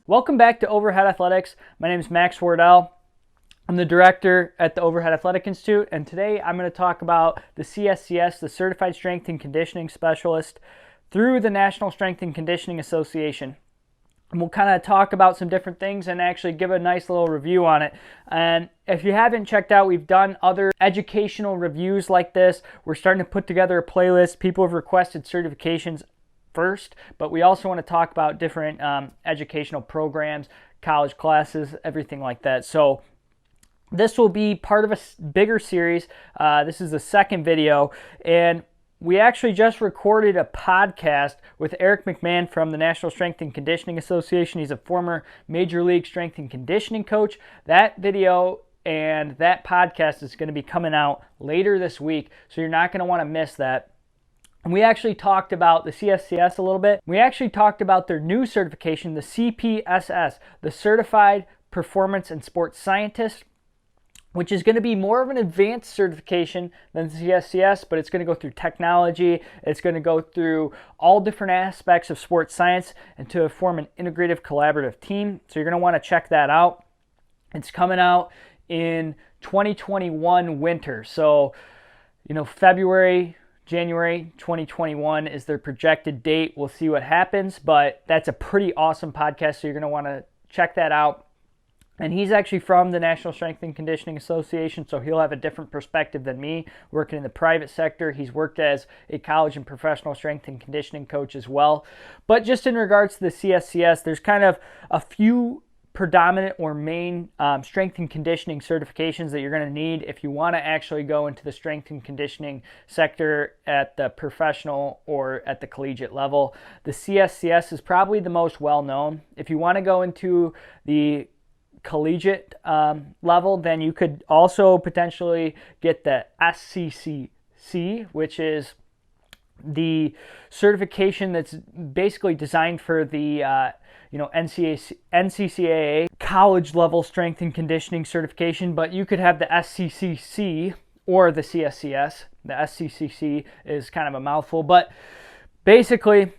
Welcome back to Overhead Athletics. My name is Max Wardell. I'm the director at the Overhead Athletic Institute, and today I'm going to talk about the CSCS, the Certified Strength and Conditioning Specialist, through the National Strength and Conditioning Association. And we'll kind of talk about some different things and actually give a nice little review on it. And if you haven't checked out, we've done other educational reviews like this. We're starting to put together a playlist. People have requested certifications first, but we also want to talk about different educational programs, college classes, everything like that. So this will be part of a bigger series. This is the second video, and we actually just recorded a podcast with Eric McMahon from the National Strength and Conditioning Association. He's a former Major League strength and conditioning coach. That video and that podcast is going to be coming out later this week, so you're not going to want to miss that. And we actually talked about the CSCS a little bit. We actually talked about their new certification, the CPSS, the Certified Performance and Sports Scientist, which is going to be more of an advanced certification than the CSCS, but it's going to go through technology. It's going to go through all different aspects of sports science and to form an integrative collaborative team. So you're going to want to check that out. It's coming out in 2021 winter. So, February, January 2021 is their projected date. We'll see what happens, but that's a pretty awesome podcast, so you're going to want to check that out. And he's actually from the National Strength and Conditioning Association, so he'll have a different perspective than me, working in the private sector. He's worked as a college and professional strength and conditioning coach as well. But just in regards to the CSCS, there's kind of a few predominant or main strength and conditioning certifications that you're going to need if you want to actually go into the strength and conditioning sector at the professional or at the collegiate level. The CSCS is probably the most well-known. If you want to go into the collegiate level, then you could also potentially get the SCCC, which is the certification that's basically designed for the NCCA college level strength and conditioning certification, but you could have the SCCC or the CSCS. The SCCC is kind of a mouthful, but basically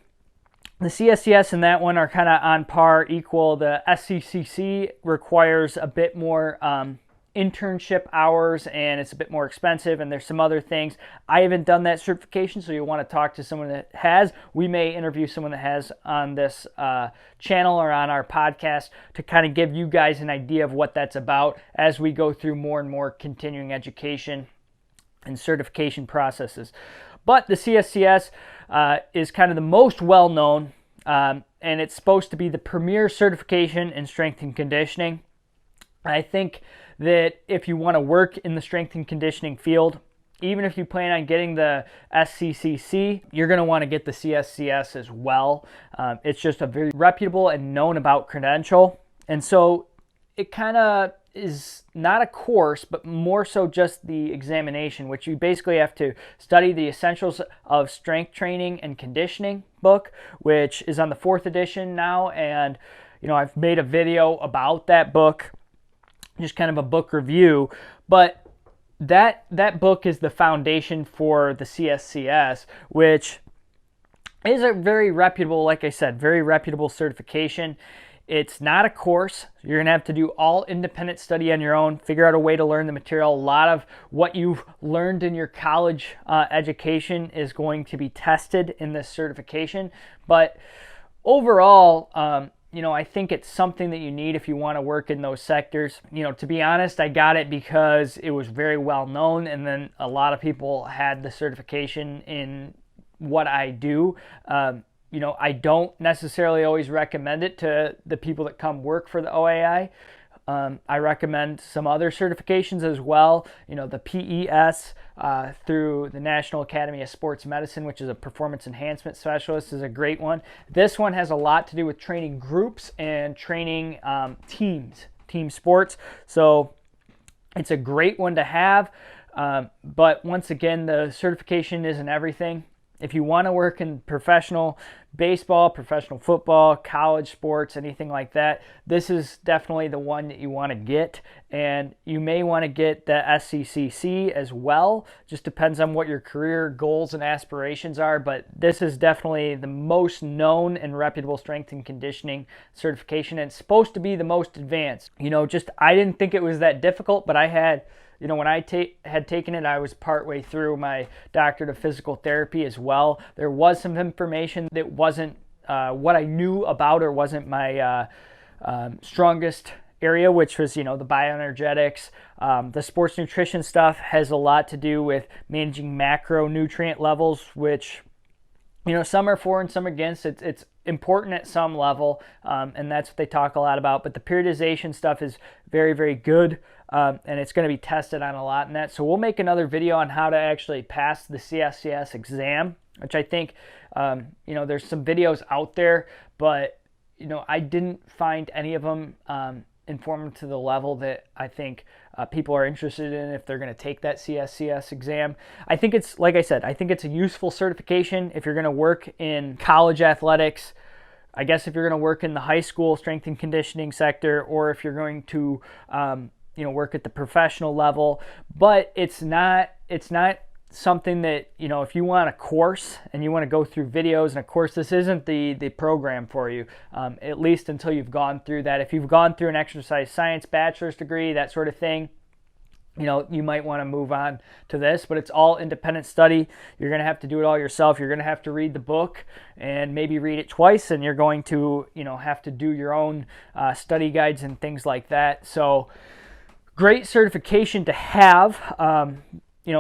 the CSCS and that one are kind of on par, equal. The SCCC requires a bit more internship hours, and it's a bit more expensive, and there's some other things. I haven't done that certification, so you'll want to talk to someone that has. We may interview someone that has on this channel or on our podcast to kind of give you guys an idea of what that's about as we go through more and more continuing education and certification processes. But the CSCS is kind of the most well-known, and it's supposed to be the premier certification in strength and conditioning. I think that if you want to work in the strength and conditioning field, even if you plan on getting the SCCC, you're going to want to get the CSCS as well. It's just a very reputable and known about credential. And so it kind of is not a course, but more so just the examination, which you basically have to study the Essentials of Strength Training and Conditioning book, which is on the 4th edition now. And, I've made a video about that book, just kind of a book review, but that book is the foundation for the CSCS, which is a very reputable, like I said, very reputable certification. It's not a course. You're going to have to do all independent study on your own, figure out a way to learn the material. A lot of what you've learned in your college education is going to be tested in this certification, but overall, I think it's something that you need if you want to work in those sectors. To be honest, I got it because it was very well known, and then a lot of people had the certification in what I do. I don't necessarily always recommend it to the people that come work for the OAI. I recommend some other certifications as well. The PES through the National Academy of Sports Medicine, which is a performance enhancement specialist, is a great one. This one has a lot to do with training groups and training team sports. So it's a great one to have. But once again, the certification isn't everything. if you want to work in professional baseball, professional football, college sports, anything like that, this is definitely the one that you want to get. And you may want to get the SCCC as well. Just depends on what your career goals and aspirations are. But this is definitely the most known and reputable strength and conditioning certification. And it's supposed to be the most advanced. I didn't think it was that difficult, but I had... when I had taken it, I was partway through my doctorate of physical therapy as well. There was some information that wasn't what I knew about, or wasn't my strongest area, which was, the bioenergetics. The sports nutrition stuff has a lot to do with managing macronutrient levels, which, some are for and some against. It's important at some level, and that's what they talk a lot about. But the periodization stuff is very, very good, and it's going to be tested on a lot in that. So we'll make another video on how to actually pass the CSCS exam, which I think, there's some videos out there, but, I didn't find any of them informative to the level that I think people are interested in if they're going to take that CSCS exam. I think it's, like I said, I think it's a useful certification if you're going to work in college athletics. I guess if you're going to work in the high school strength and conditioning sector, or if you're going to, work at the professional level. But it's not something that, if you want a course and you want to go through videos and a course, this isn't the program for you, at least until you've gone through that. If you've gone through an exercise science bachelor's degree, that sort of thing, you might want to move on to this, but it's all independent study. You're going to have to do it all yourself. You're going to have to read the book and maybe read it twice, and you're going to, have to do your own study guides and things like that. So great certification to have,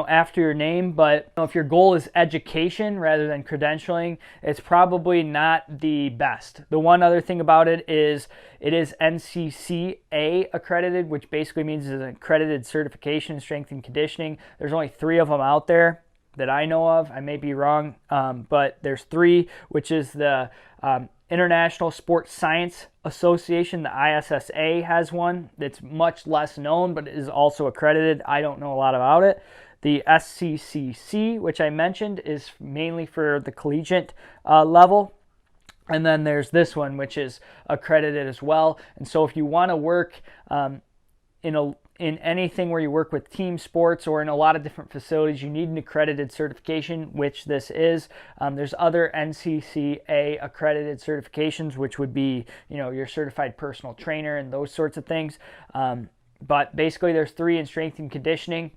after your name, but if your goal is education rather than credentialing, it's probably not the best. The one other thing about it is Ncca Accredited, which basically means it's an accredited certification in strength and conditioning. There's only 3 of them out there that I know of. I may be wrong, but there's 3, which is the International Sports Science Association. The ISSA has one that's much less known, but is also accredited. I don't know a lot about it. The SCCC, which I mentioned, is mainly for the collegiate level. And then there's this one, which is accredited as well. And so if you want to work in anything where you work with team sports or in a lot of different facilities, you need an accredited certification, which this is. There's other NCCA accredited certifications, which would be, your certified personal trainer and those sorts of things. But basically there's 3 in strength and conditioning.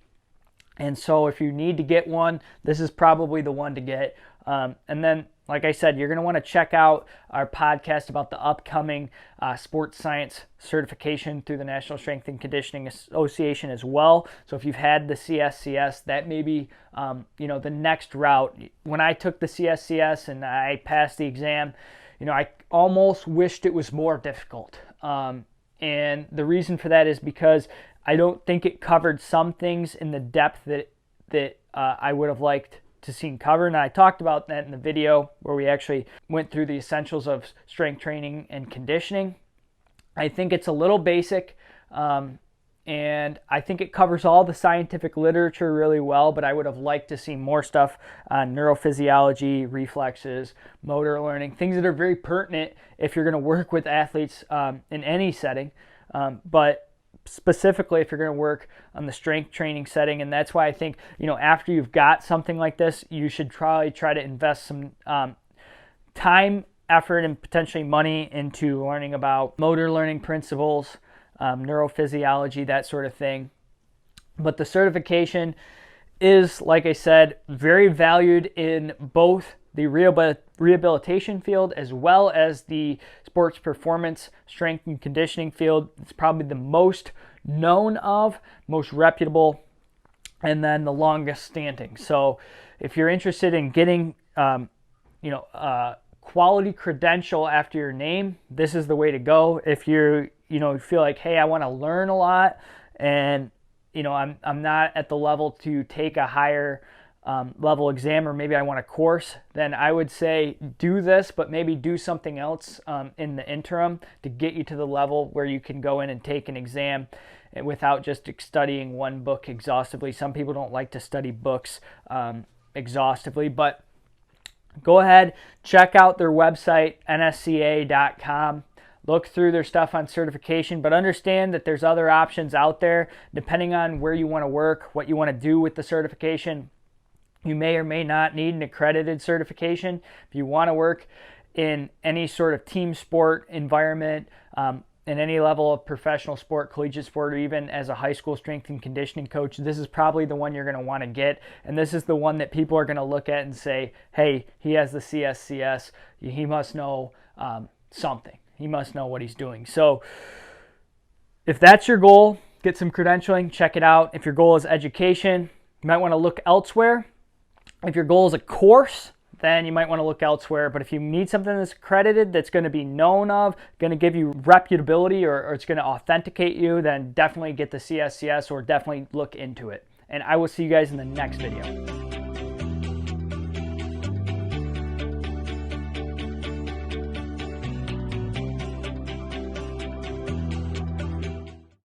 And so if you need to get one, this is probably the one to get. And then, like I said, you're going to want to check out our podcast about the upcoming sports science certification through the National Strength and Conditioning Association as well. So if you've had the CSCS, that may be, the next route. When I took the CSCS and I passed the exam, I almost wished it was more difficult. And the reason for that is because I don't think it covered some things in the depth that I would have liked to see covered. And I talked about that in the video where we actually went through the essentials of strength training and conditioning. I think it's a little basic, and I think it covers all the scientific literature really well, but I would have liked to see more stuff on neurophysiology, reflexes, motor learning, things that are very pertinent if you're going to work with athletes in any setting. But specifically if you're going to work on the strength training setting. And that's why I think, after you've got something like this, you should probably try to invest some time, effort, and potentially money into learning about motor learning principles, neurophysiology, that sort of thing. But the certification is, like I said, very valued in both the rehabilitation field as well as the sports performance strength and conditioning field. It's probably the most known of, most reputable, and then the longest standing. So if you're interested in getting a quality credential after your name, this is the way to go. If you feel like, hey, I want to learn a lot, and I'm not at the level to take a higher level exam, or maybe I want a course, then I would say do this, but maybe do something else in the interim to get you to the level where you can go in and take an exam without just studying one book exhaustively. Some people don't like to study books exhaustively, but go ahead, check out their website, nsca.com. Look through their stuff on certification, but understand that there's other options out there depending on where you want to work, what you want to do with the certification. You may or may not need an accredited certification. If you want to work in any sort of team sport environment, in any level of professional sport, collegiate sport, or even as a high school strength and conditioning coach, this is probably the one you're going to want to get. And this is the one that people are going to look at and say, hey, he has the CSCS. He must know something. He must know what he's doing. So if that's your goal, get some credentialing, check it out. If your goal is education, you might want to look elsewhere. If your goal is a course, then you might want to look elsewhere. But if you need something that's accredited, that's going to be known of, going to give you reputability, or it's going to authenticate you, then definitely get the CSCS or definitely look into it. And I will see you guys in the next video.